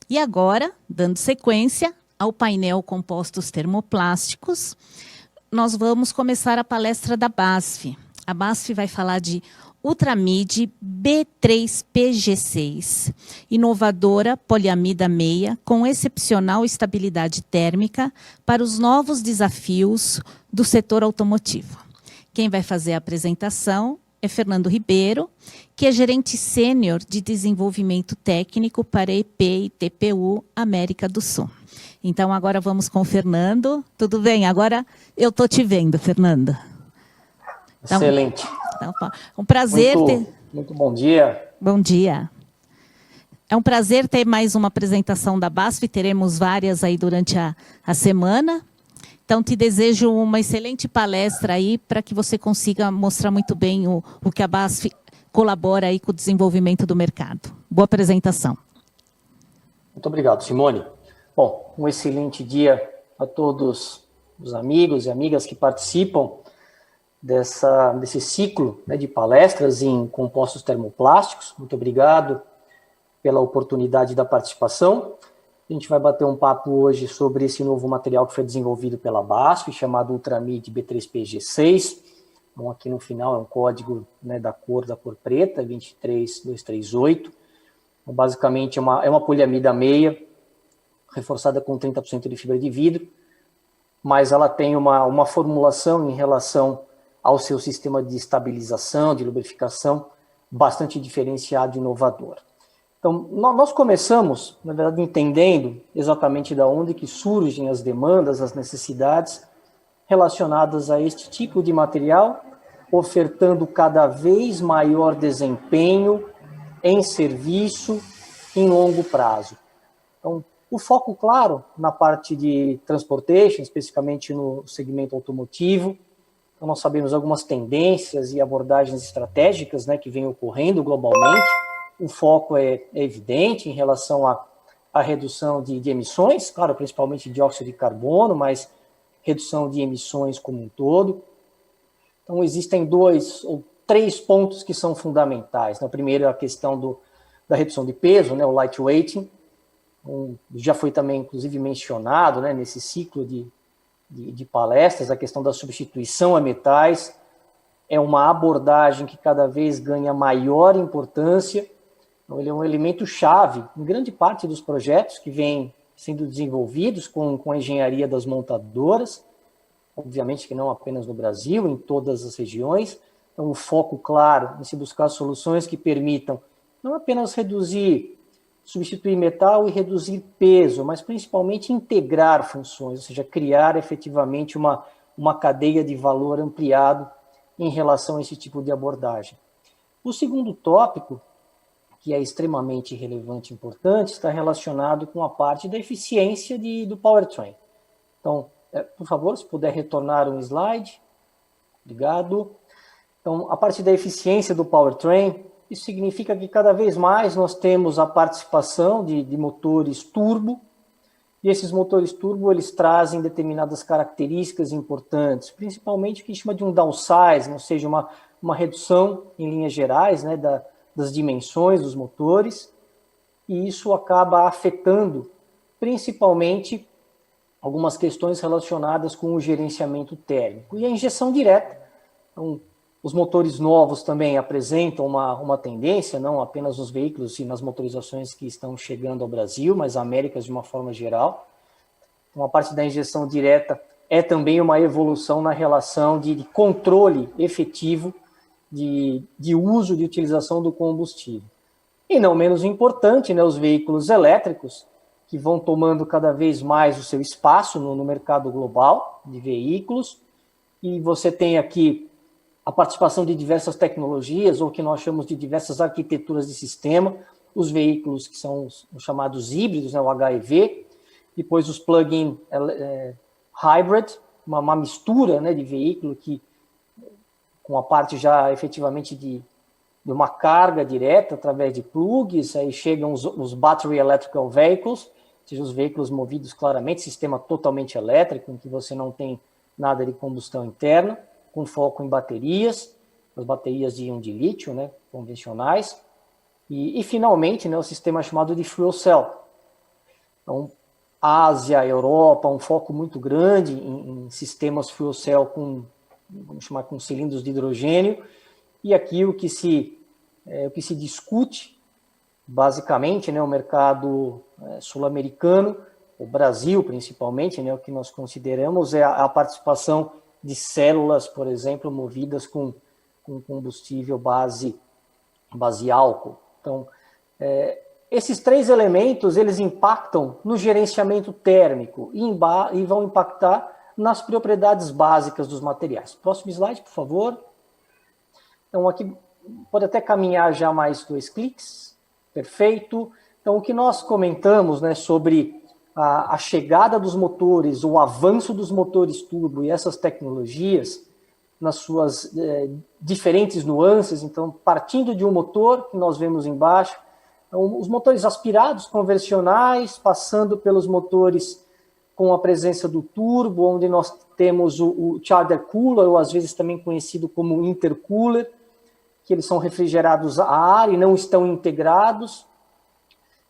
E agora, dando sequência ao painel Compostos Termoplásticos, nós vamos começar a palestra da BASF. A BASF vai falar de Ultramid B3PG6, inovadora poliamida meia com excepcional estabilidade térmica para os novos desafios do setor automotivo. Quem vai fazer a apresentação é Fernando Ribeiro, que é gerente sênior de desenvolvimento técnico para EP e TPU América do Sul. Então, agora vamos com o Fernando. Tudo bem? Agora eu estou te vendo, Fernando. Então, excelente. Um prazer muito bom dia. Bom dia. É um prazer ter mais uma apresentação da BASF. Teremos várias aí durante a semana. Então, te desejo uma excelente palestra aí para que você consiga mostrar muito bem o que a BASF colabora aí com o desenvolvimento do mercado. Boa apresentação. Muito obrigado, Simone. Bom, um excelente dia a todos os amigos e amigas que participam desse ciclo, né, de palestras em compostos termoplásticos. Muito obrigado pela oportunidade da participação. A gente vai bater um papo hoje sobre esse novo material que foi desenvolvido pela BASF, chamado Ultramid B3PG6. Então, aqui no final é um código, né, da cor preta, 23238. Então, basicamente é uma poliamida meia, reforçada com 30% de fibra de vidro, mas ela tem uma formulação em relação ao seu sistema de estabilização, de lubrificação, bastante diferenciado e inovador. Então, nós começamos, na verdade, entendendo exatamente de onde que surgem as demandas, as necessidades relacionadas a este tipo de material, ofertando cada vez maior desempenho em serviço em longo prazo. Então, o foco, claro, na parte de transportation, especificamente no segmento automotivo. Então, nós sabemos algumas tendências e abordagens estratégicas, né, que vêm ocorrendo globalmente. O foco é evidente em relação à redução de emissões, claro, principalmente dióxido de carbono, mas redução de emissões como um todo. Então, existem 2 ou 3 pontos que são fundamentais. O primeiro é a questão da redução de peso, né, o lightweighting. Já foi também, inclusive, mencionado, né, nesse ciclo de palestras, a questão da substituição a metais. É uma abordagem que cada vez ganha maior importância. Então, ele é um elemento-chave em grande parte dos projetos que vêm sendo desenvolvidos com a engenharia das montadoras, obviamente que não apenas no Brasil, em todas as regiões. Então, o foco, claro, em se buscar soluções que permitam não apenas substituir metal e reduzir peso, mas principalmente integrar funções, ou seja, criar efetivamente uma cadeia de valor ampliado em relação a esse tipo de abordagem. O segundo tópico, que é extremamente relevante e importante, está relacionado com a parte da eficiência do powertrain. Então, por favor, se puder retornar um slide. Obrigado. Então, a parte da eficiência do powertrain, isso significa que cada vez mais nós temos a participação de motores turbo, e esses motores turbo eles trazem determinadas características importantes, principalmente o que chama de um downsize, ou seja, uma redução em linhas gerais, né, das dimensões dos motores, e isso acaba afetando principalmente algumas questões relacionadas com o gerenciamento térmico. E a injeção direta, então, os motores novos também apresentam uma tendência, não apenas nos veículos e nas motorizações que estão chegando ao Brasil, mas Américas de uma forma geral. Então, a parte da injeção direta é também uma evolução na relação de controle efetivo de uso, de utilização do combustível. E não menos importante, né, os veículos elétricos, que vão tomando cada vez mais o seu espaço no mercado global de veículos, e você tem aqui a participação de diversas tecnologias, ou que nós chamamos de diversas arquiteturas de sistema, os veículos que são os chamados híbridos, né, o HEV, depois os plug-in hybrid, uma mistura, né, de veículo que com a parte já efetivamente de uma carga direta através de plugs, aí chegam os battery electrical vehicles, ou seja, os veículos movidos claramente, sistema totalmente elétrico, em que você não tem nada de combustão interna, com foco em baterias, as baterias de íon de lítio, né, convencionais, e finalmente, né, o sistema chamado de fuel cell, Então, Ásia, Europa, um foco muito grande em sistemas fuel cell vamos chamar com cilindros de hidrogênio, e aqui o que se discute, basicamente, né, o mercado sul-americano, o Brasil principalmente, né, o que nós consideramos é a participação de células, por exemplo, movidas com combustível base álcool. Então, esses três elementos, eles impactam no gerenciamento térmico e vão impactar nas propriedades básicas dos materiais. Próximo slide, por favor. Então, aqui pode até caminhar já mais 2 cliques. Perfeito. Então, o que nós comentamos, né, sobre a chegada dos motores, o avanço dos motores turbo e essas tecnologias, nas suas diferentes nuances. Então, partindo de um motor, que nós vemos embaixo, então, os motores aspirados, convencionais, passando pelos motores com a presença do turbo, onde nós temos o charger cooler, ou às vezes também conhecido como intercooler, que eles são refrigerados a ar e não estão integrados.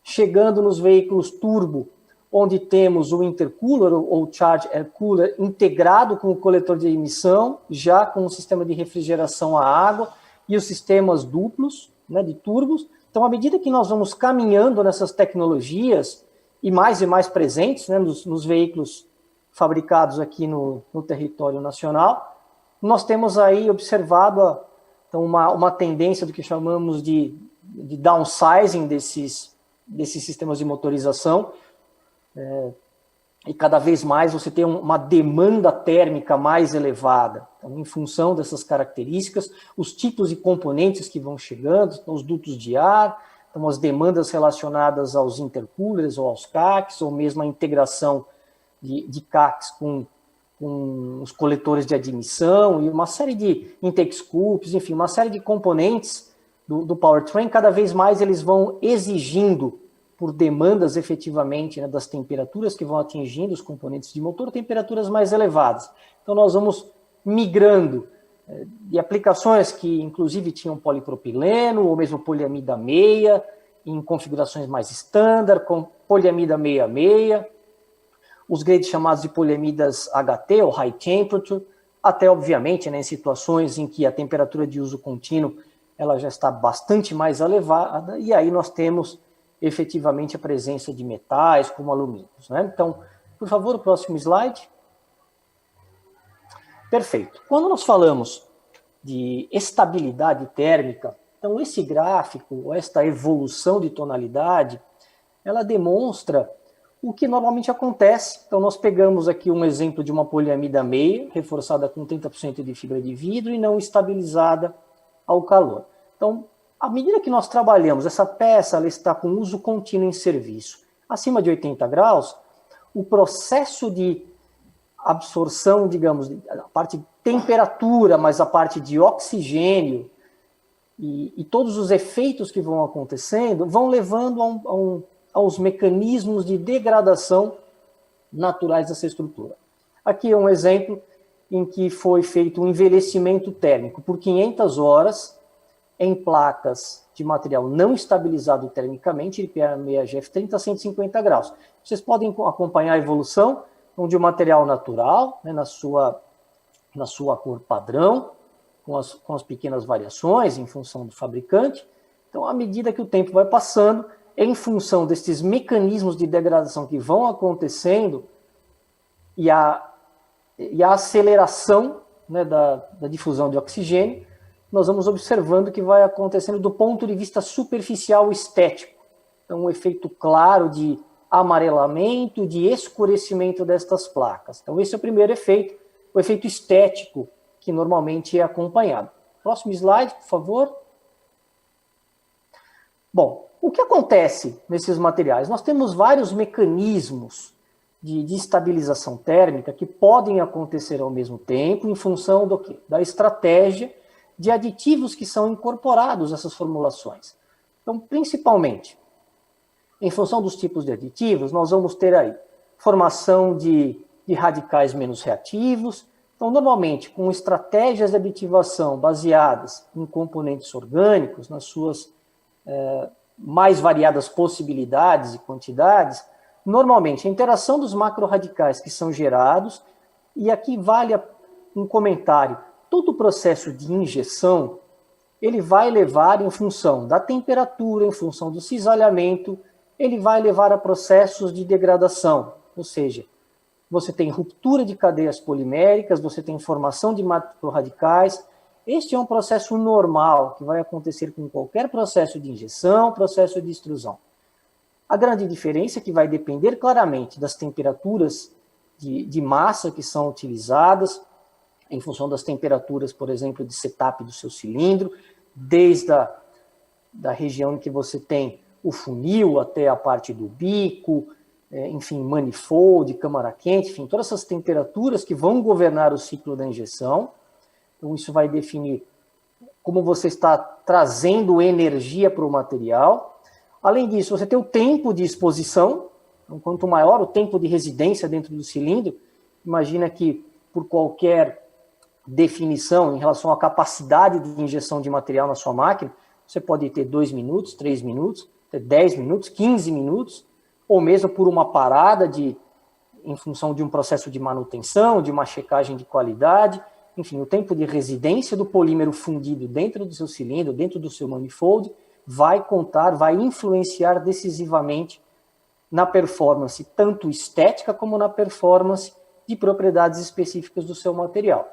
Chegando nos veículos turbo, onde temos o intercooler ou charge air cooler integrado com o coletor de emissão, já com o sistema de refrigeração a água e os sistemas duplos, né, de turbos. Então, à medida que nós vamos caminhando nessas tecnologias e mais presentes, né, nos veículos fabricados aqui no território nacional, nós temos aí observado então, uma tendência do que chamamos de downsizing desses sistemas de motorização, e cada vez mais você tem uma demanda térmica mais elevada. Então, em função dessas características, os tipos de componentes que vão chegando, então, os dutos de ar, então, as demandas relacionadas aos intercoolers ou aos CACs, ou mesmo a integração de CACs com os coletores de admissão e uma série de intake scoops, enfim, uma série de componentes do powertrain, cada vez mais eles vão exigindo, por demandas efetivamente, né, das temperaturas que vão atingindo os componentes de motor, temperaturas mais elevadas. Então nós vamos migrando de aplicações que inclusive tinham polipropileno ou mesmo poliamida meia, em configurações mais standard, com poliamida 66, os grades chamados de poliamidas HT, ou High Temperature, até obviamente, né, em situações em que a temperatura de uso contínuo ela já está bastante mais elevada, e aí nós temos efetivamente a presença de metais como alumínio, né? Então, por favor, o próximo slide. Perfeito. Quando nós falamos de estabilidade térmica, então esse gráfico, esta evolução de tonalidade, ela demonstra o que normalmente acontece. Então nós pegamos aqui um exemplo de uma poliamida meia, reforçada com 30% de fibra de vidro e não estabilizada ao calor. Então, à medida que nós trabalhamos, essa peça ela está com uso contínuo em serviço acima de 80 graus, o processo de absorção, digamos, a parte de temperatura, mas a parte de oxigênio e todos os efeitos que vão acontecendo, vão levando aos mecanismos de degradação naturais dessa estrutura. Aqui é um exemplo em que foi feito um envelhecimento térmico por 500 horas em placas de material não estabilizado termicamente, IPA6GF 30 a 150 graus. Vocês podem acompanhar a evolução de um material natural, né, na sua cor padrão, com as pequenas variações em função do fabricante. Então, à medida que o tempo vai passando, em função desses mecanismos de degradação que vão acontecendo e a aceleração, né, da difusão de oxigênio, nós vamos observando que vai acontecendo do ponto de vista superficial estético. Então, um efeito claro de amarelamento, de escurecimento destas placas. Então, esse é o primeiro efeito, o efeito estético, que normalmente é acompanhado. Próximo slide, por favor. Bom, o que acontece nesses materiais? Nós temos vários mecanismos de estabilização térmica que podem acontecer ao mesmo tempo em função do quê? Da estratégia de aditivos que são incorporados a essas formulações. Então, principalmente, em função dos tipos de aditivos, nós vamos ter aí formação de radicais menos reativos. Então, normalmente, com estratégias de aditivação baseadas em componentes orgânicos, nas suas mais variadas possibilidades e quantidades, normalmente, a interação dos macro-radicais que são gerados, e aqui vale um comentário, todo o processo de injeção, ele vai levar em função da temperatura, em função do cisalhamento, ele vai levar a processos de degradação, ou seja, você tem ruptura de cadeias poliméricas, você tem formação de macro-radicais. Este é um processo normal que vai acontecer com qualquer processo de injeção, processo de extrusão. A grande diferença é que vai depender claramente das temperaturas de massa que são utilizadas, em função das temperaturas, por exemplo, de setup do seu cilindro, desde da região em que você tem o funil até a parte do bico, enfim, manifold, câmara quente, enfim, todas essas temperaturas que vão governar o ciclo da injeção. Então, isso vai definir como você está trazendo energia para o material. Além disso, você tem o tempo de exposição. Então, quanto maior o tempo de residência dentro do cilindro, imagina que por qualquer definição em relação à capacidade de injeção de material na sua máquina, você pode ter 2 minutos, 3 minutos, ter 10 minutos, 15 minutos, ou mesmo por uma parada em função de um processo de manutenção, de uma checagem de qualidade. Enfim, o tempo de residência do polímero fundido dentro do seu cilindro, dentro do seu manifold, vai contar, vai influenciar decisivamente na performance, tanto estética como na performance de propriedades específicas do seu material.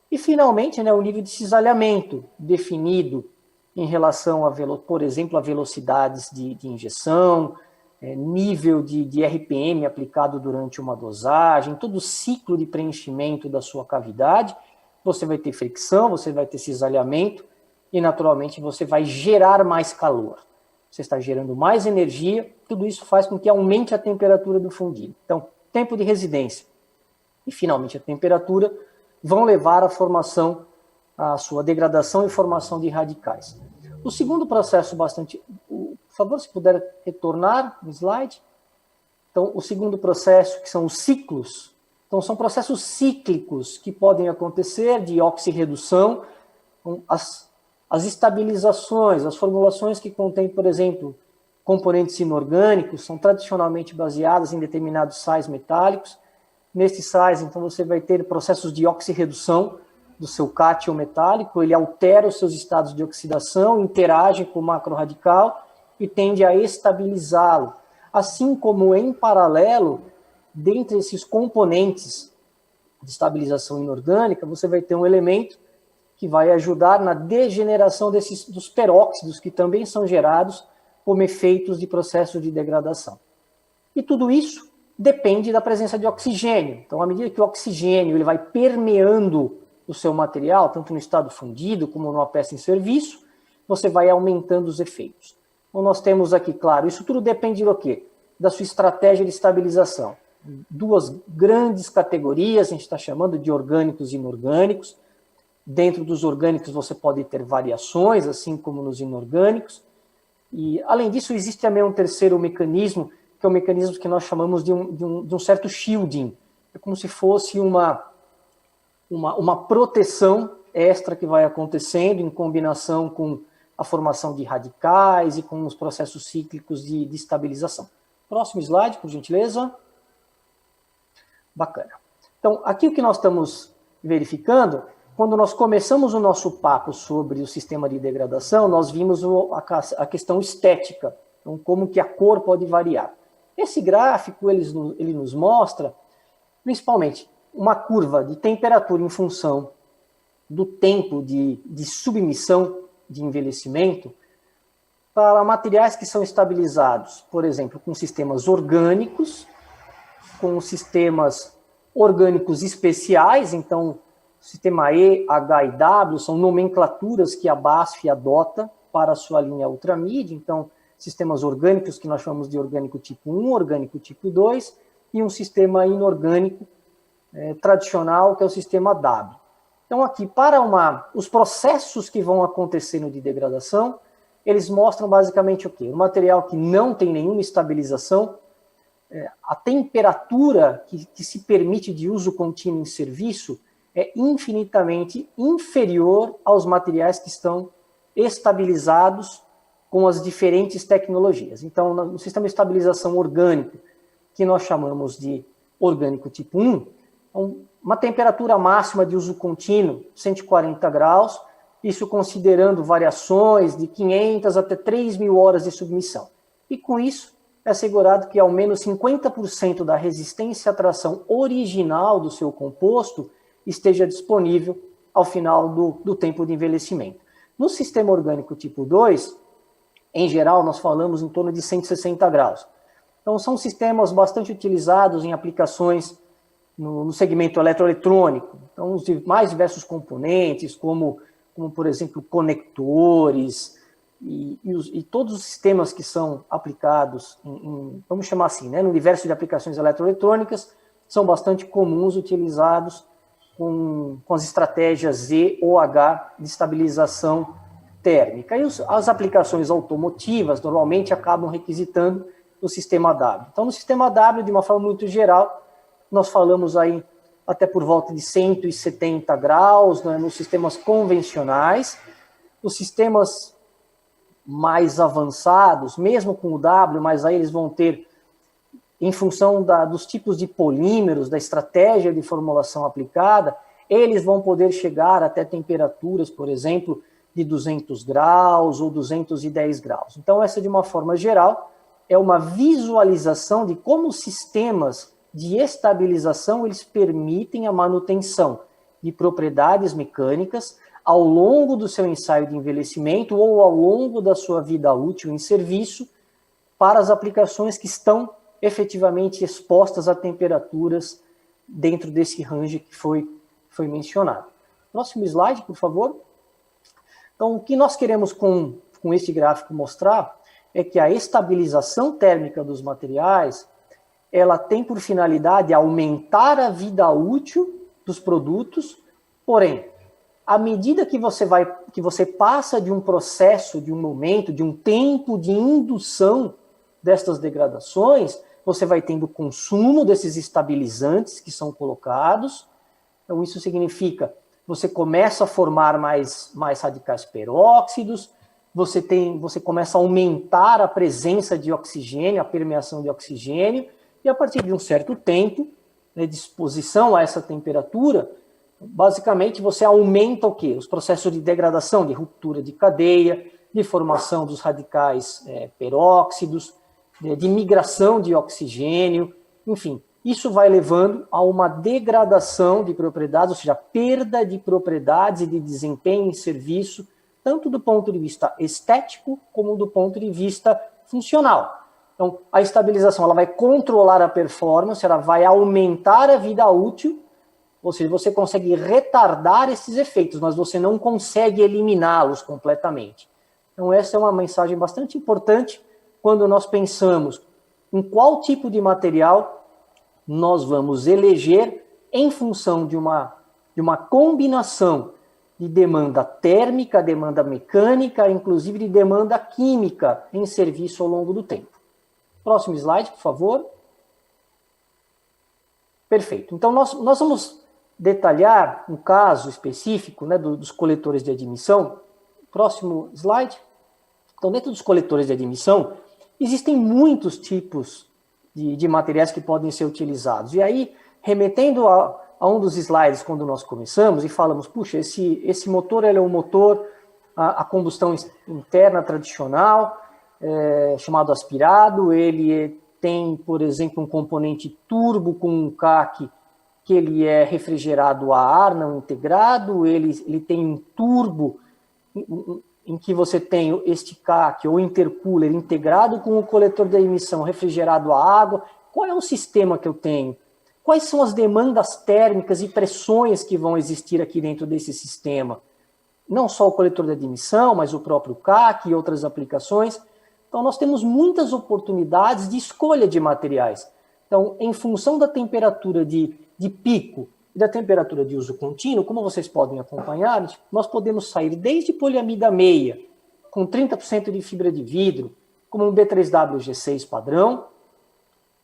E, finalmente, o nível de cisalhamento definido em relação, por exemplo, a velocidades de injeção, nível de RPM aplicado durante uma dosagem, todo o ciclo de preenchimento da sua cavidade. Você vai ter fricção, você vai ter cisalhamento e, naturalmente, você vai gerar mais calor. Você está gerando mais energia, tudo isso faz com que aumente a temperatura do fundido. Então, tempo de residência e, finalmente, a temperatura vão levar à formação, à sua degradação e formação de radicais. O segundo processo por favor, se puder retornar no slide. Então, o segundo processo, que são os ciclos. Então, são processos cíclicos que podem acontecer de oxirredução, as estabilizações, as formulações que contêm, por exemplo, componentes inorgânicos, são tradicionalmente baseadas em determinados sais metálicos. Nesses sais, então, você vai ter processos de oxirredução do seu cátion metálico, ele altera os seus estados de oxidação, interage com o macro-radical e tende a estabilizá-lo. Assim como, em paralelo, dentre esses componentes de estabilização inorgânica, você vai ter um elemento que vai ajudar na degeneração dos peróxidos, que também são gerados como efeitos de processo de degradação. E tudo isso depende da presença de oxigênio. Então, à medida que o oxigênio ele vai permeando o seu material, tanto no estado fundido como numa peça em serviço, você vai aumentando os efeitos. Então, nós temos aqui, claro, isso tudo depende do quê? Da sua estratégia de estabilização. Duas grandes categorias, a gente está chamando de orgânicos e inorgânicos. Dentro dos orgânicos você pode ter variações, assim como nos inorgânicos. E, além disso, existe também um terceiro mecanismo, que é o mecanismo que nós chamamos de um certo shielding. É como se fosse uma proteção extra que vai acontecendo em combinação com a formação de radicais e com os processos cíclicos de estabilização. Próximo slide, por gentileza. Bacana. Então, aqui o que nós estamos verificando, quando nós começamos o nosso papo sobre o sistema de degradação, nós vimos a questão estética, então como que a cor pode variar. Esse gráfico, ele nos mostra, principalmente, uma curva de temperatura em função do tempo de submissão de envelhecimento para materiais que são estabilizados, por exemplo, com sistemas orgânicos, com sistemas orgânicos especiais, então, sistema E, H e W são nomenclaturas que a BASF adota para a sua linha ultramídia, então, sistemas orgânicos que nós chamamos de orgânico tipo 1, orgânico tipo 2, e um sistema inorgânico tradicional, que é o sistema W. Então, aqui, para os processos que vão acontecendo de degradação, eles mostram basicamente o quê? Um material que não tem nenhuma estabilização, a temperatura que se permite de uso contínuo em serviço é infinitamente inferior aos materiais que estão estabilizados com as diferentes tecnologias. Então, no sistema de estabilização orgânico, que nós chamamos de orgânico tipo 1, uma temperatura máxima de uso contínuo, 140 graus, isso considerando variações de 500 até 3.000 horas de submissão. E com isso, é assegurado que ao menos 50% da resistência à tração original do seu composto esteja disponível ao final do tempo de envelhecimento. No sistema orgânico tipo 2, em geral, nós falamos em torno de 160 graus. Então, são sistemas bastante utilizados em aplicações no segmento eletroeletrônico. Então, os mais diversos componentes, como por exemplo, conectores e todos os sistemas que são aplicados, vamos chamar assim, né, no universo de aplicações eletroeletrônicas, são bastante comuns, utilizados com as estratégias Z ou H de estabilização térmica. E as aplicações automotivas, normalmente, acabam requisitando o sistema W. Então, no sistema W, de uma forma muito geral, nós falamos aí até por volta de 170 graus, né, nos sistemas convencionais. Os sistemas mais avançados, mesmo com o W, mas aí eles vão ter, em função dos tipos de polímeros, da estratégia de formulação aplicada, eles vão poder chegar até temperaturas, por exemplo, de 200 graus ou 210 graus. Então, essa, de uma forma geral, é uma visualização de como os sistemas de estabilização, eles permitem a manutenção de propriedades mecânicas ao longo do seu ensaio de envelhecimento ou ao longo da sua vida útil em serviço para as aplicações que estão efetivamente expostas a temperaturas dentro desse range que foi mencionado. Próximo slide, por favor. Então, o que nós queremos com esse gráfico mostrar é que a estabilização térmica dos materiais ela tem por finalidade aumentar a vida útil dos produtos, porém, à medida que você passa de um processo, de um momento, de um tempo de indução destas degradações, você vai tendo consumo desses estabilizantes que são colocados. Então, isso significa você começa a formar mais radicais peróxidos, você começa a aumentar a presença de oxigênio, a permeação de oxigênio, e a partir de um certo tempo, né, de exposição a essa temperatura, basicamente você aumenta o quê? Os processos de degradação, de ruptura de cadeia, de formação dos radicais peróxidos, de migração de oxigênio, enfim. Isso vai levando a uma degradação de propriedades, ou seja, perda de propriedades e de desempenho em serviço, tanto do ponto de vista estético como do ponto de vista funcional. Então, a estabilização ela vai controlar a performance, ela vai aumentar a vida útil, ou seja, você consegue retardar esses efeitos, mas você não consegue eliminá-los completamente. Então, essa é uma mensagem bastante importante quando nós pensamos em qual tipo de material nós vamos eleger em função de uma combinação de demanda térmica, demanda mecânica, inclusive de demanda química em serviço ao longo do tempo. Próximo slide, por favor. Perfeito. Então, nós vamos detalhar um caso específico, né, dos coletores de admissão. Próximo slide. Então, dentro dos coletores de admissão, existem muitos tipos de materiais que podem ser utilizados. E aí, remetendo a um dos slides quando nós começamos e falamos, puxa, esse motor ele é um motor a combustão interna tradicional, chamado aspirado, ele tem, por exemplo, um componente turbo com um CAC que ele é refrigerado a ar não integrado, ele tem um turbo em que você tem este CAC ou intercooler integrado com o coletor de emissão refrigerado a água. Qual é o sistema que eu tenho? Quais são as demandas térmicas e pressões que vão existir aqui dentro desse sistema? Não só o coletor de admissão, mas o próprio CAC e outras aplicações. Então, nós temos muitas oportunidades de escolha de materiais. Então, em função da temperatura de pico e da temperatura de uso contínuo, como vocês podem acompanhar, nós podemos sair desde poliamida meia, com 30% de fibra de vidro, como um B3W-G6 padrão,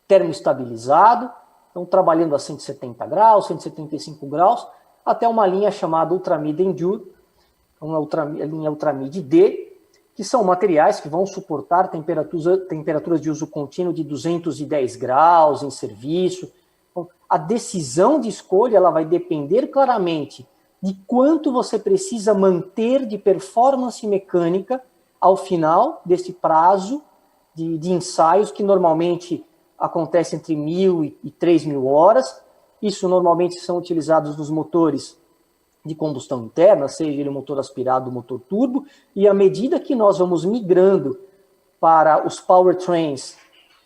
termoestabilizado, então trabalhando a 170 graus, 175 graus, até uma linha chamada Ultramid Endure, uma linha Ultramid D, que são materiais que vão suportar temperaturas de uso contínuo de 210 graus em serviço. Então, a decisão de escolha ela vai depender claramente de quanto você precisa manter de performance mecânica ao final desse prazo de ensaios, que normalmente acontece entre 1.000 e 3.000 horas. Isso normalmente são utilizados nos motores de combustão interna, seja ele motor aspirado ou motor turbo, e à medida que nós vamos migrando para os powertrains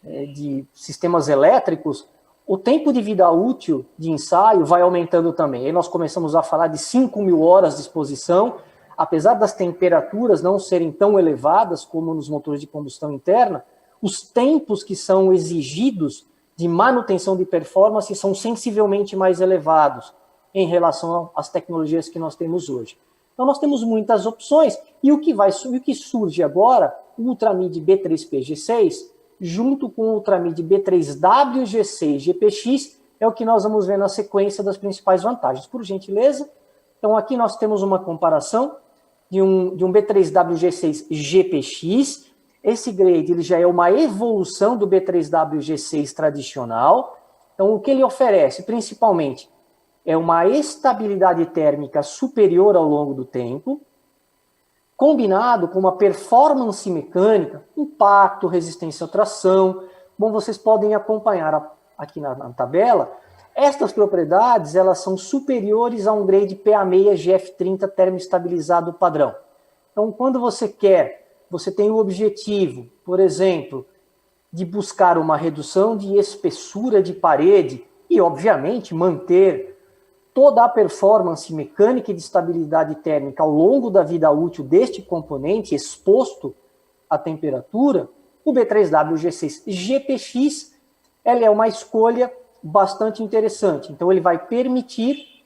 de sistemas elétricos, o tempo de vida útil de ensaio vai aumentando também. Aí nós começamos a falar de 5.000 horas de exposição, apesar das temperaturas não serem tão elevadas como nos motores de combustão interna, os tempos que são exigidos de manutenção de performance são sensivelmente mais elevados em relação às tecnologias que nós temos hoje. Então nós temos muitas opções, e o que surge agora, o Ultramid B3P G6, junto com o Ultramid B3W G6 GPX, é o que nós vamos ver na sequência das principais vantagens. Por gentileza, então aqui nós temos uma comparação de um B3W G6 GPX. Esse grade ele já é uma evolução do B3W G6 tradicional. Então o que ele oferece, principalmente, é uma estabilidade térmica superior ao longo do tempo, combinado com uma performance mecânica, impacto, resistência à tração. Bom, vocês podem acompanhar aqui na tabela, estas propriedades elas são superiores a um grade PA6 GF30 termoestabilizado padrão. Então, quando você tem o objetivo, por exemplo, de buscar uma redução de espessura de parede e, obviamente, manter toda a performance mecânica e de estabilidade térmica ao longo da vida útil deste componente exposto à temperatura, o B3W G6 GPX ela é uma escolha bastante interessante. Então, ele vai permitir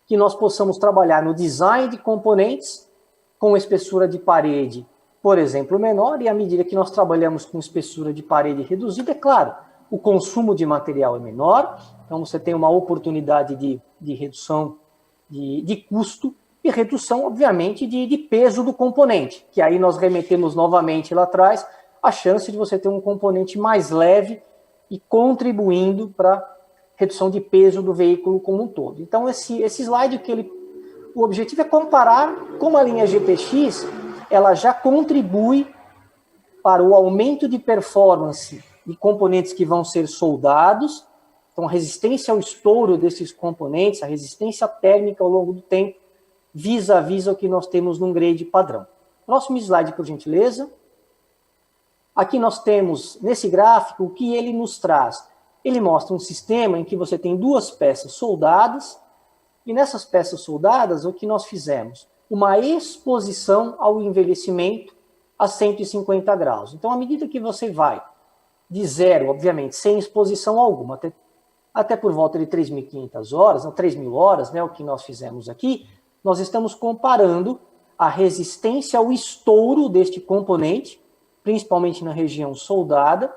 que nós possamos trabalhar no design de componentes com espessura de parede, por exemplo, menor, e à medida que nós trabalhamos com espessura de parede reduzida, é claro, o consumo de material é menor, então você tem uma oportunidade de redução de custo e redução, obviamente, de peso do componente, que aí nós remetemos novamente lá atrás a chance de você ter um componente mais leve e contribuindo para a redução de peso do veículo como um todo. Então, esse slide, o objetivo é comparar como a linha GPX ela já contribui para o aumento de performance de componentes que vão ser soldados, então a resistência ao estouro desses componentes, a resistência térmica ao longo do tempo, vis-a-vis o que nós temos num grade padrão. Próximo slide, por gentileza. Aqui nós temos, nesse gráfico, o que ele nos traz. Ele mostra um sistema em que você tem duas peças soldadas, e nessas peças soldadas, o que nós fizemos? Uma exposição ao envelhecimento a 150 graus. Então, à medida que você vai de zero, obviamente, sem exposição alguma, até por volta de 3.500 horas, não, 3.000 horas, né, o que nós fizemos aqui, nós estamos comparando a resistência ao estouro deste componente, principalmente na região soldada,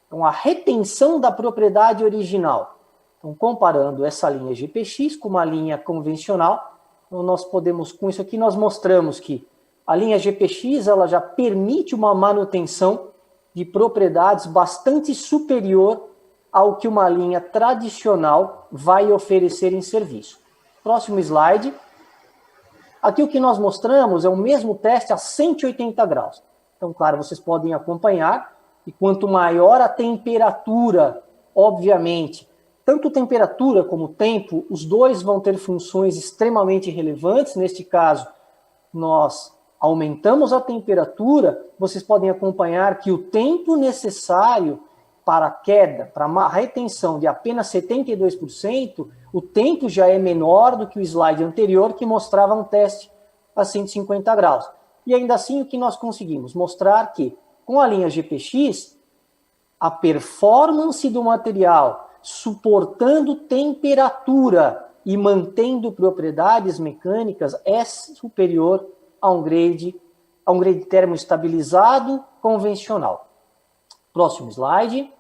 então a retenção da propriedade original. Então, comparando essa linha GPX com uma linha convencional, então nós podemos, com isso aqui, nós mostramos que a linha GPX ela já permite uma manutenção de propriedades bastante superior ao que uma linha tradicional vai oferecer em serviço. Próximo slide. Aqui o que nós mostramos é o mesmo teste a 180 graus. Então, claro, vocês podem acompanhar, e quanto maior a temperatura, obviamente, tanto temperatura como tempo, os dois vão ter funções extremamente relevantes. Neste caso, nós aumentamos a temperatura, vocês podem acompanhar que o tempo necessário para a queda, para a retenção de apenas 72%, o tempo já é menor do que o slide anterior, que mostrava um teste a 150 graus. E ainda assim, o que nós conseguimos? Mostrar que, com a linha GPX, a performance do material suportando temperatura e mantendo propriedades mecânicas é superior a um grade termoestabilizado convencional. Próximo slide.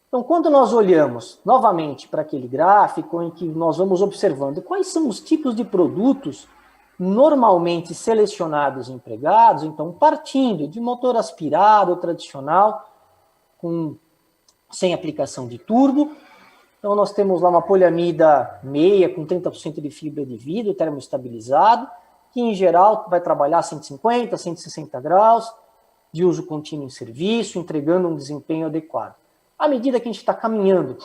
Então, quando nós olhamos novamente para aquele gráfico em que nós vamos observando quais são os tipos de produtos normalmente selecionados e empregados, então partindo de motor aspirado tradicional, sem aplicação de turbo. Então nós temos lá uma poliamida meia com 30% de fibra de vidro termoestabilizado, que em geral vai trabalhar a 150, 160 graus, de uso contínuo em serviço, entregando um desempenho adequado. À medida que a gente está caminhando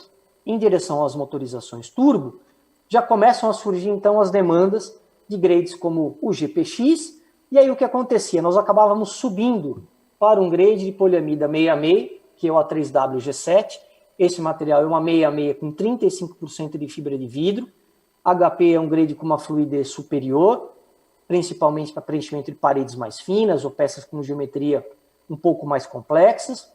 em direção às motorizações turbo, já começam a surgir então as demandas de grades como o GPX, e aí o que acontecia? Nós acabávamos subindo para um grade de poliamida 66, que é o A3WG7. Esse material é uma 66 com 35% de fibra de vidro. HP é um grade com uma fluidez superior, principalmente para preenchimento de paredes mais finas ou peças com geometria um pouco mais complexas,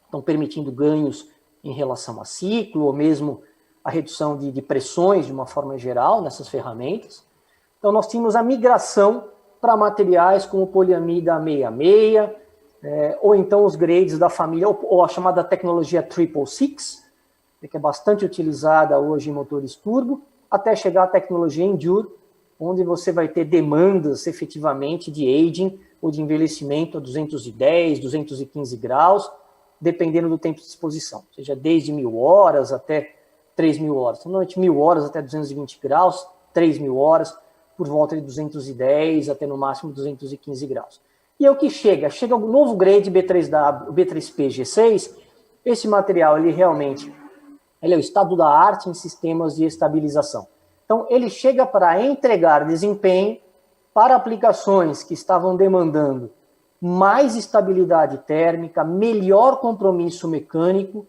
então permitindo ganhos em relação a ciclo, ou mesmo a redução de pressões de uma forma geral nessas ferramentas. Então nós tínhamos a migração para materiais como poliamida 66, ou então os grades da família, ou a chamada tecnologia 666, que é bastante utilizada hoje em motores turbo, até chegar à tecnologia Endure, onde você vai ter demandas efetivamente de aging ou de envelhecimento a 210, 215 graus, dependendo do tempo de exposição, seja desde 1000 horas até 3000 horas. Normalmente 1000 horas até 220 graus, 3000 horas, por volta de 210 até no máximo 215 graus. E é o que chega o novo grade B3W, o B3P G6, esse material ele é o estado da arte em sistemas de estabilização. Então ele chega para entregar desempenho para aplicações que estavam demandando mais estabilidade térmica, melhor compromisso mecânico,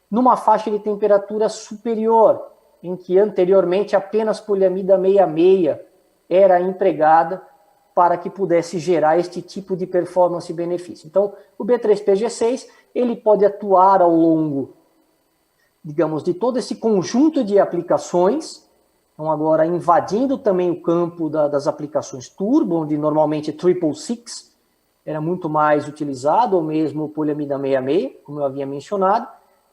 numa faixa de temperatura superior, em que anteriormente apenas poliamida 66 era empregada para que pudesse gerar este tipo de performance e benefício. Então, o B3PG6 ele pode atuar ao longo, digamos, de todo esse conjunto de aplicações, então agora invadindo também o campo das aplicações turbo, onde normalmente 666 era muito mais utilizado, ou mesmo o poliamida 66, como eu havia mencionado.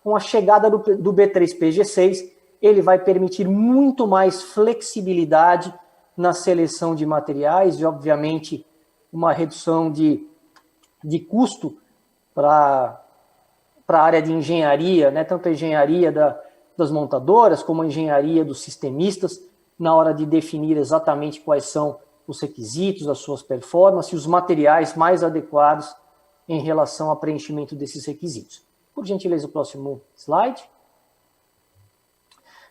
Com a chegada do B3PG6, ele vai permitir muito mais flexibilidade na seleção de materiais e, obviamente, uma redução de custo para a área de engenharia, né? Tanto a engenharia das montadoras como a engenharia dos sistemistas, na hora de definir exatamente quais são os requisitos, as suas performances e os materiais mais adequados em relação ao preenchimento desses requisitos. Por gentileza, o próximo slide.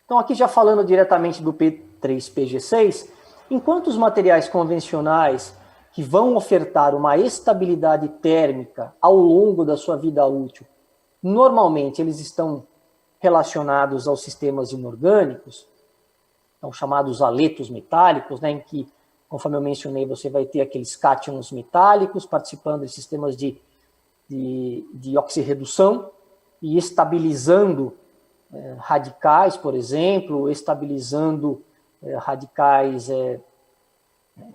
Então, aqui já falando diretamente do P3PG6, enquanto os materiais convencionais que vão ofertar uma estabilidade térmica ao longo da sua vida útil, normalmente eles estão relacionados aos sistemas inorgânicos, então chamados aletos metálicos, né, em que, conforme eu mencionei, você vai ter aqueles cátions metálicos participando de sistemas de oxirredução e estabilizando radicais, por exemplo, estabilizando radicais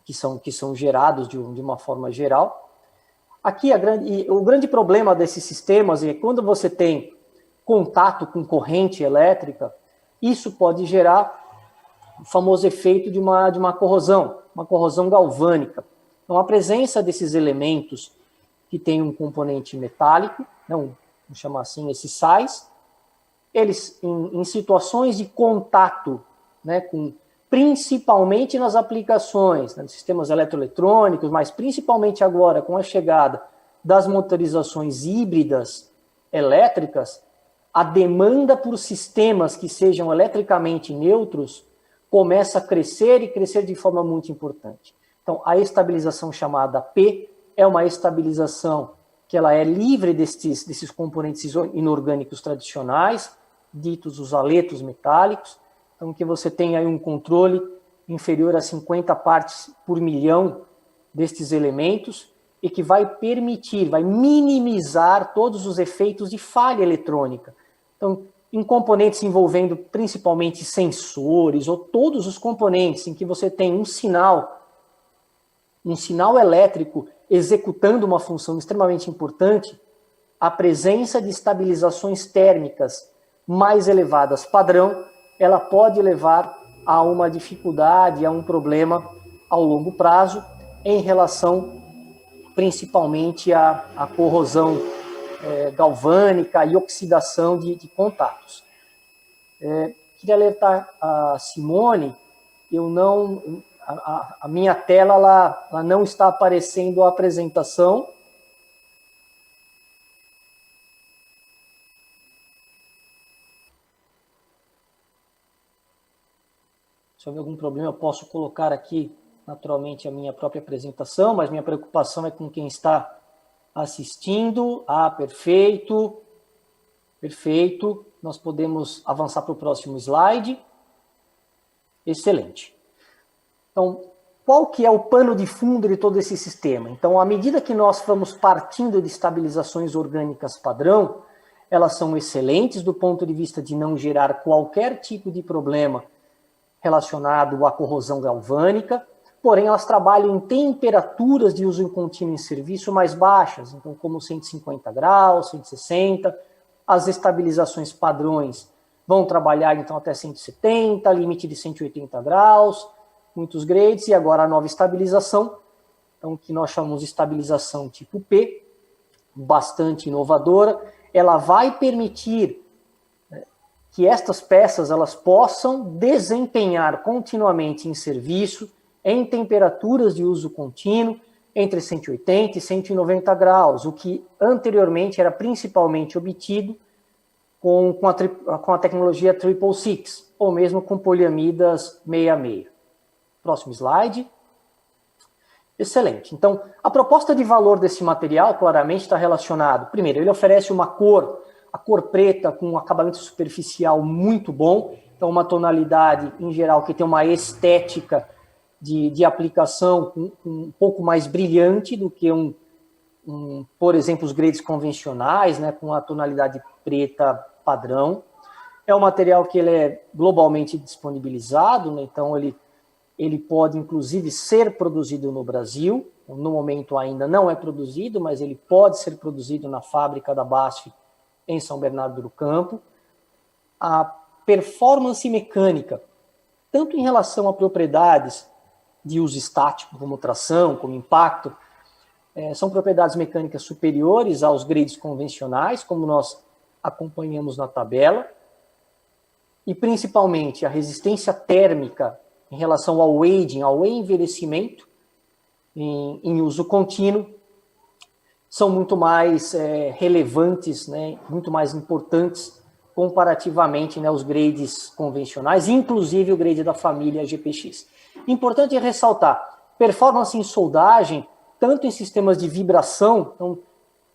que são gerados de uma forma geral. Aqui o grande problema desses sistemas é que quando você tem contato com corrente elétrica, isso pode gerar o famoso efeito de uma corrosão galvânica. Então, a presença desses elementos que tem um componente metálico, vamos chamar assim, esses sais, eles, em situações de contato, né, principalmente nas aplicações, né, sistemas eletroeletrônicos, mas principalmente agora com a chegada das motorizações híbridas elétricas, a demanda por sistemas que sejam eletricamente neutros começa a crescer e crescer de forma muito importante. Então, a estabilização chamada P é uma estabilização que ela é livre desses componentes inorgânicos tradicionais, ditos os aletos metálicos, então que você tem aí um controle inferior a 50 partes por milhão destes elementos e que vai minimizar todos os efeitos de falha eletrônica. Então, em componentes envolvendo principalmente sensores ou todos os componentes em que você tem um sinal elétrico executando uma função extremamente importante, a presença de estabilizações térmicas mais elevadas padrão, ela pode levar a uma dificuldade, a um problema ao longo prazo em relação principalmente à corrosão galvânica e oxidação de contatos. Queria alertar a Simone, a minha tela ela não está aparecendo a apresentação. Se houver algum problema, eu posso colocar aqui naturalmente a minha própria apresentação, mas minha preocupação é com quem está assistindo. Perfeito. Perfeito. Nós podemos avançar para o próximo slide. Excelente. Então, qual que é o pano de fundo de todo esse sistema? Então, à medida que nós vamos partindo de estabilizações orgânicas padrão, elas são excelentes do ponto de vista de não gerar qualquer tipo de problema relacionado à corrosão galvânica, porém elas trabalham em temperaturas de uso contínuo em serviço mais baixas, então como 150 graus, 160, as estabilizações padrões vão trabalhar então até 170, limite de 180 graus, muitos grades, e agora a nova estabilização, então, que nós chamamos de estabilização tipo P, bastante inovadora, ela vai permitir que estas peças elas possam desempenhar continuamente em serviço, em temperaturas de uso contínuo, entre 180 e 190 graus, o que anteriormente era principalmente obtido com a tecnologia 666, ou mesmo com poliamidas 66. Próximo slide. Excelente. Então, a proposta de valor desse material claramente está relacionado. Primeiro, ele oferece uma cor, a cor preta com um acabamento superficial muito bom, então uma tonalidade em geral que tem uma estética de aplicação um pouco mais brilhante do que por exemplo, os grades convencionais, né, com a tonalidade preta padrão. É um material que ele é globalmente disponibilizado, né, então ele pode inclusive ser produzido no Brasil, no momento ainda não é produzido, mas ele pode ser produzido na fábrica da BASF em São Bernardo do Campo. A performance mecânica, tanto em relação a propriedades de uso estático, como tração, como impacto, são propriedades mecânicas superiores aos grades convencionais, como nós acompanhamos na tabela, e principalmente a resistência térmica em relação ao aging, ao envelhecimento em uso contínuo, são muito mais relevantes, né, muito mais importantes comparativamente, né, aos grades convencionais, inclusive o grade da família GPX. Importante ressaltar, performance em soldagem, tanto em sistemas de vibração, então,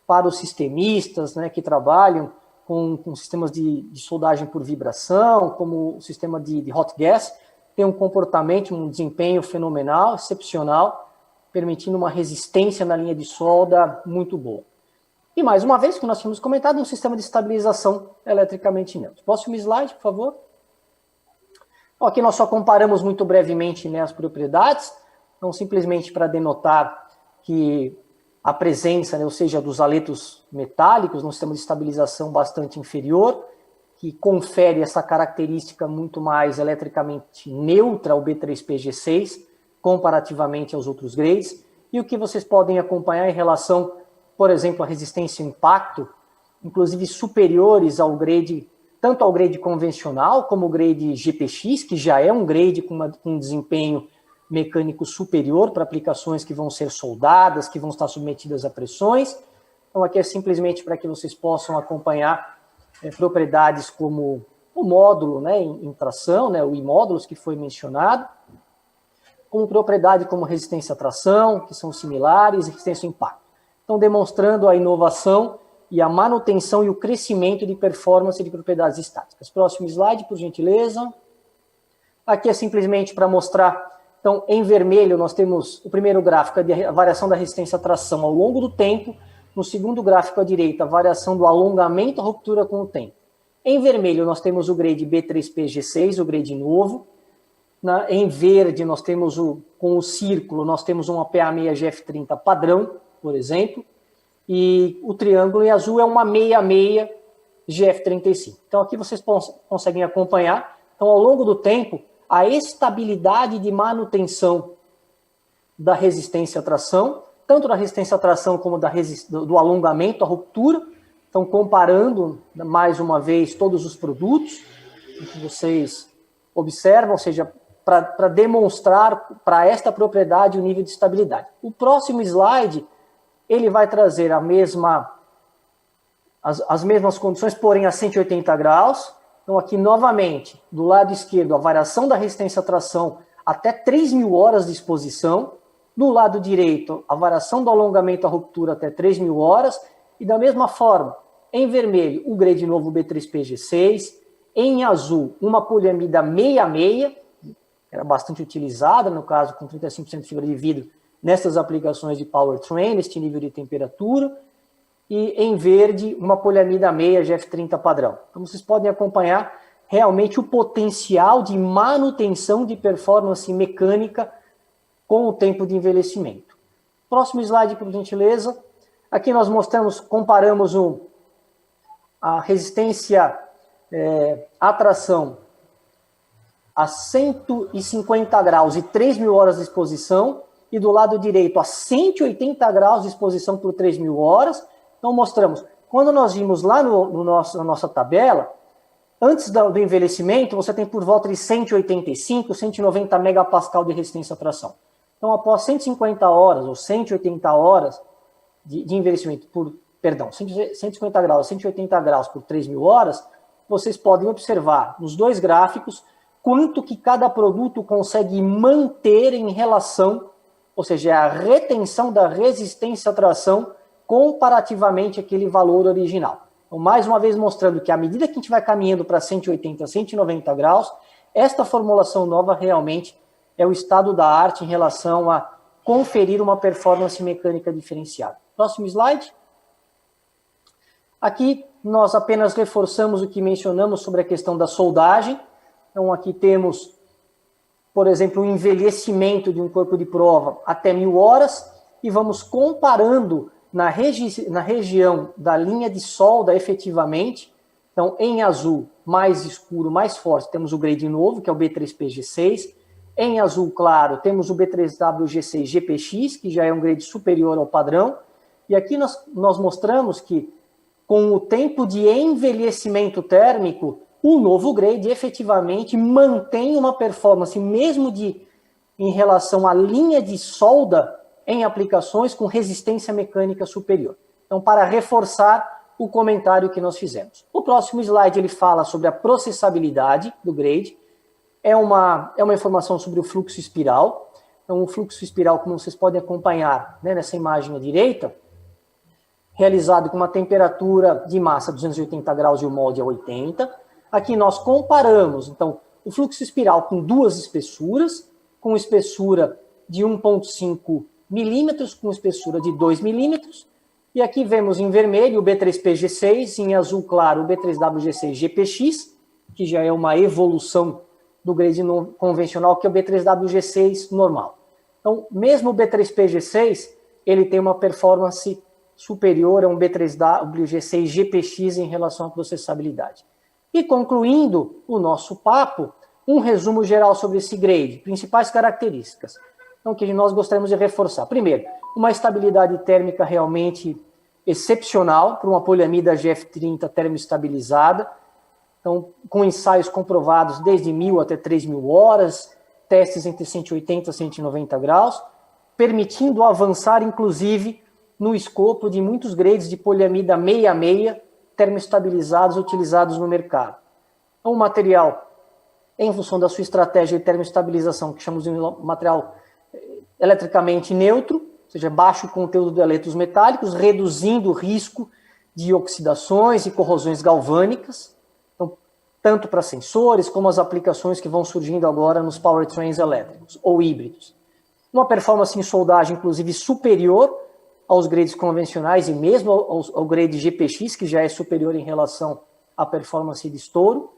para os sistemistas, né, que trabalham com sistemas de soldagem por vibração, como o sistema de hot gas, tem um comportamento, um desempenho fenomenal, excepcional, permitindo uma resistência na linha de solda muito boa. E mais uma vez, que nós tínhamos comentado, um sistema de estabilização eletricamente neutro. Próximo slide, por favor. Bom, aqui nós só comparamos muito brevemente, né, as propriedades, então simplesmente para denotar que a presença, né, ou seja, dos aletos metálicos, num sistema de estabilização bastante inferior, que confere essa característica muito mais eletricamente neutra ao B3PG6, comparativamente aos outros grades, e o que vocês podem acompanhar em relação, por exemplo, à resistência ao impacto, inclusive superiores ao grade, tanto ao grade convencional como o grade GPX, que já é um grade com um desempenho mecânico superior para aplicações que vão ser soldadas, que vão estar submetidas a pressões. Então aqui é simplesmente para que vocês possam acompanhar propriedades como o módulo, né, em tração, né, o imódulos que foi mencionado, com propriedade como resistência à tração, que são similares, e resistência ao impacto. Então, demonstrando a inovação e a manutenção e o crescimento de performance de propriedades estáticas. Próximo slide, por gentileza. Aqui é simplesmente para mostrar, então, em vermelho nós temos o primeiro gráfico, a variação da resistência à tração ao longo do tempo. No segundo gráfico à direita, a variação do alongamento à ruptura com o tempo. Em vermelho nós temos o grade B3PG6, o grade novo. Em verde, nós temos com o círculo, nós temos um APA6 GF30 padrão, por exemplo, e o triângulo em azul é uma 66 GF35. Então, aqui vocês conseguem acompanhar. Então, ao longo do tempo, a estabilidade de manutenção da resistência à tração, tanto da resistência à tração como do alongamento à ruptura. Então, comparando mais uma vez todos os produtos que vocês observam, ou seja, para demonstrar para esta propriedade o nível de estabilidade. O próximo slide, ele vai trazer as mesmas condições, porém a 180 graus. Então, aqui novamente, do lado esquerdo, a variação da resistência à tração até 3.000 horas de exposição. Do lado direito, a variação do alongamento à ruptura até 3.000 horas. E da mesma forma, em vermelho, o grade novo B3PG6. Em azul, uma poliamida 66, que era bastante utilizada, no caso, com 35% de fibra de vidro, nessas aplicações de powertrain, neste nível de temperatura. E em verde, uma poliamida 6 GF30 padrão. Então, vocês podem acompanhar realmente o potencial de manutenção de performance mecânica com o tempo de envelhecimento. Próximo slide, por gentileza. Aqui nós comparamos a resistência à tração a 150 graus e 3.000 horas de exposição, e do lado direito a 180 graus de exposição por 3.000 horas. Então, mostramos, quando nós vimos lá na nossa tabela, antes do envelhecimento, você tem por volta de 185, 190 megapascal de resistência à tração. Então, após 150 horas ou 180 horas de envelhecimento 150 graus, 180 graus por 3.000 horas, vocês podem observar nos dois gráficos quanto que cada produto consegue manter em relação, ou seja, a retenção da resistência à tração comparativamente àquele valor original. Então, mais uma vez mostrando que à medida que a gente vai caminhando para 180, 190 graus, esta formulação nova realmente é o estado da arte em relação a conferir uma performance mecânica diferenciada. Próximo slide. Aqui nós apenas reforçamos o que mencionamos sobre a questão da soldagem. Então aqui temos, por exemplo, o envelhecimento de um corpo de prova até 1.000 horas e vamos comparando na região da linha de solda efetivamente. Então, em azul, mais escuro, mais forte, temos o grade novo, que é o B3PG6. Em azul claro, temos o B3WG6 GPX, que já é um grade superior ao padrão. E aqui nós mostramos que, com o tempo de envelhecimento térmico, o novo grade efetivamente mantém uma performance, mesmo em relação à linha de solda, em aplicações com resistência mecânica superior. Então, para reforçar o comentário que nós fizemos. O próximo slide ele fala sobre a processabilidade do grade. É uma informação sobre o fluxo espiral. Então, o fluxo espiral, como vocês podem acompanhar, né, nessa imagem à direita, realizado com uma temperatura de massa 280 graus e o molde a 80. Aqui nós comparamos, então, o fluxo espiral com duas espessuras, com espessura de 1,5 milímetros, com espessura de 2 milímetros. E aqui vemos em vermelho o B3PG6, em azul claro o B3WG6 GPX, que já é uma evolução do grade convencional, que é o B3WG6 normal. Então, mesmo o B3PG6, ele tem uma performance superior a um B3WG6 GPX em relação à processabilidade. E concluindo o nosso papo, um resumo geral sobre esse grade, principais características. Então, que nós gostaríamos de reforçar. Primeiro, uma estabilidade térmica realmente excepcional para uma poliamida GF30 termoestabilizada. Então, com ensaios comprovados desde 1.000 até 3.000 horas, testes entre 180 e 190 graus, permitindo avançar, inclusive, no escopo de muitos grades de poliamida 66 termoestabilizados utilizados no mercado. Então, o material, em função da sua estratégia de termoestabilização, que chamamos de material eletricamente neutro, ou seja, baixo conteúdo de elétrons metálicos, reduzindo o risco de oxidações e corrosões galvânicas, então, tanto para sensores como as aplicações que vão surgindo agora nos powertrains elétricos ou híbridos. Uma performance em soldagem, inclusive, superior aos grades convencionais e mesmo ao grade GPX, que já é superior em relação à performance de estouro.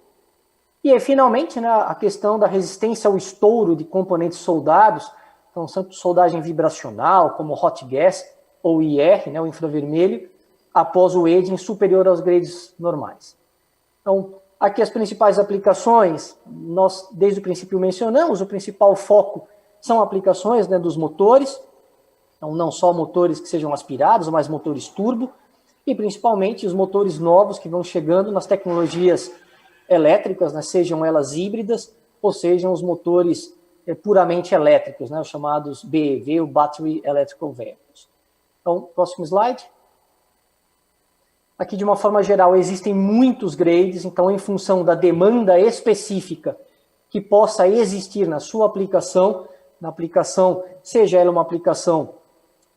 E aí, finalmente, né, a questão da resistência ao estouro de componentes soldados, então, tanto soldagem vibracional, como hot gas, ou IR, né, o infravermelho, após o aging superior aos grades normais. Então, aqui as principais aplicações, nós desde o princípio mencionamos, o principal foco são aplicações, né, dos motores, então não só motores que sejam aspirados, mas motores turbo, e principalmente os motores novos que vão chegando nas tecnologias elétricas, né, sejam elas híbridas, ou sejam os motores puramente elétricos, né, os chamados BEV, o Battery Electrical Vehicles. Então, próximo slide. Aqui, de uma forma geral, existem muitos grades, então, em função da demanda específica que possa existir na sua aplicação, na aplicação, seja ela uma aplicação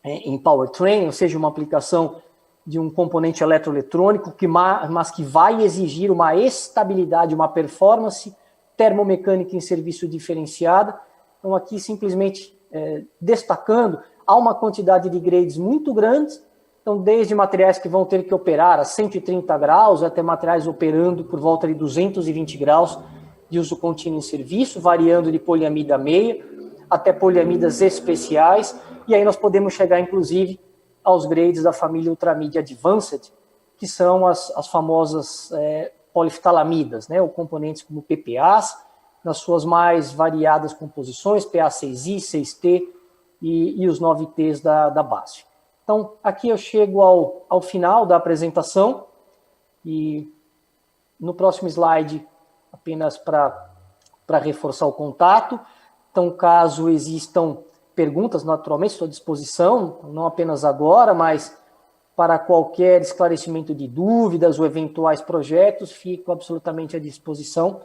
em powertrain, ou seja, uma aplicação de um componente eletroeletrônico, mas que vai exigir uma estabilidade, uma performance termomecânica em serviço diferenciada. Então, aqui, simplesmente destacando, há uma quantidade de grades muito grandes, então, desde materiais que vão ter que operar a 130 graus, até materiais operando por volta de 220 graus de uso contínuo em serviço, variando de poliamida meia até poliamidas especiais, e aí nós podemos chegar, inclusive, aos grades da família Ultramedia Advanced, que são as famosas poliftalamidas, né, ou componentes como PPAs, nas suas mais variadas composições, PA6I, 6T e os 9Ts da base. Então, aqui eu chego ao final da apresentação, e no próximo slide, apenas para reforçar o contato. Então, caso existam perguntas, naturalmente estou à disposição, não apenas agora, mas para qualquer esclarecimento de dúvidas ou eventuais projetos, fico absolutamente à disposição.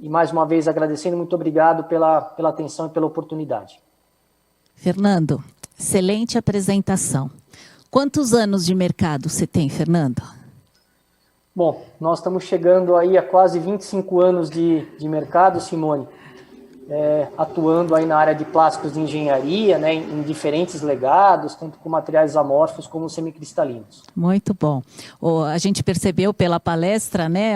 E mais uma vez agradecendo, muito obrigado pela atenção e pela oportunidade. Fernando, excelente apresentação. Quantos anos de mercado você tem, Fernando? Bom, nós estamos chegando aí a quase 25 anos de mercado, Simone, atuando aí na área de plásticos de engenharia, né, em diferentes legados, tanto com materiais amorfos como semicristalinos. Muito bom. A gente percebeu pela palestra, né,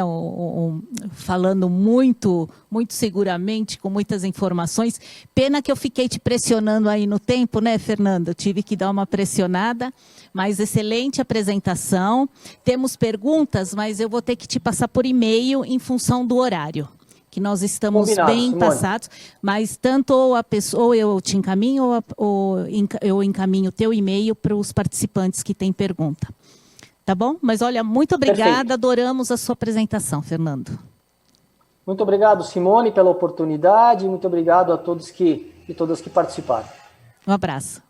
falando muito seguramente, com muitas informações. Pena que eu fiquei te pressionando aí no tempo, né, Fernando? Eu tive que dar uma pressionada, mas excelente apresentação. Temos perguntas, mas eu vou ter que te passar por e-mail em função do horário, que nós estamos Combinado, bem Simone. passados, mas tanto a pessoa, ou eu te encaminho, ou eu encaminho o teu e-mail para os participantes que têm pergunta. Tá bom? Mas olha, muito obrigada, Perfeito. Adoramos a sua apresentação, Fernando. Muito obrigado, Simone, pela oportunidade, muito obrigado a todos e todas que participaram. Um abraço.